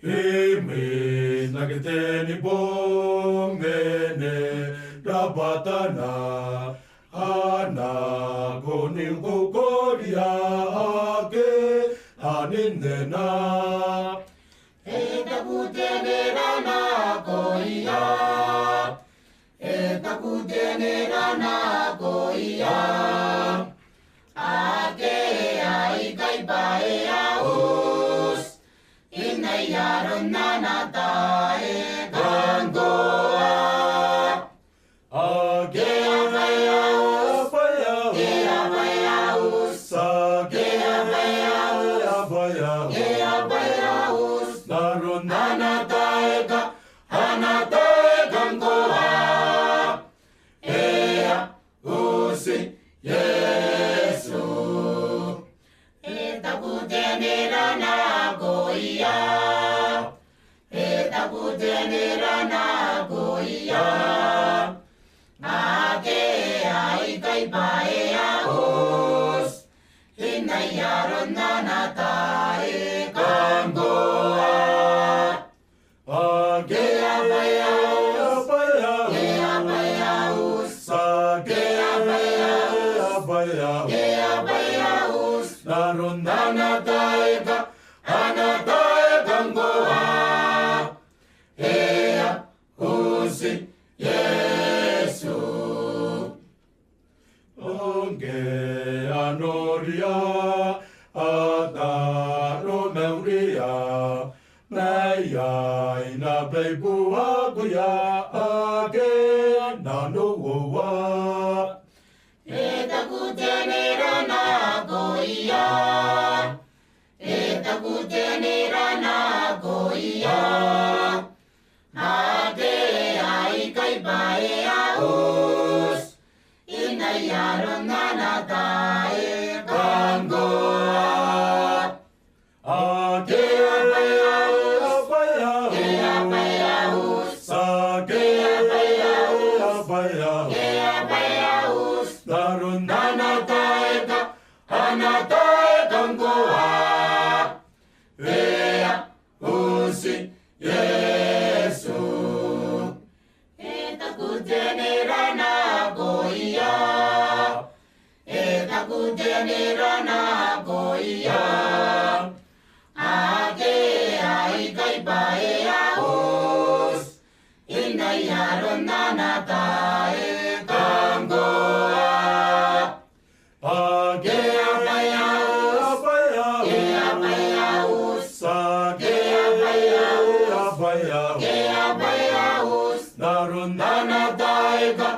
Imi nagiteni bongene rabatana ana koni kokoria ake aninena Eta kutenera na koia Eta kutenera na koia Ake ai kai pae aus Inai yaron nana tae gangoa ake Geabayaus abayaus Geabayaus sake Geabayaus abayaus Geabayaus naron Anataeka gangoa Ea usi Yesu Eta kutenera na goia Eta kutenera na goia Ake ai kai pae aus Inai yaron nana tae gangoa ake Geabayaus abayaus Geabayaus sake abayaus Geabayaus naron Anataeka gangoa Ea usi Yesu onge anoria ataro meuria naya ina beibua kuya ake nanoa Eta kutenera na goia Eta kutenera na goia Ake ai kai pae aus Inai yaron nana tae gangoa ake abayaus Geabayaus sake abayaus Geabayaus naron Anataeka gangoa Ea usi Yesu Eta kutenera na goia Eta kutenera na goia Ake ai kai pae aus Inai yaron nana tae gangoa ake Geabayaus Geabayaus sake abayaus Geabayaus naron Anataeka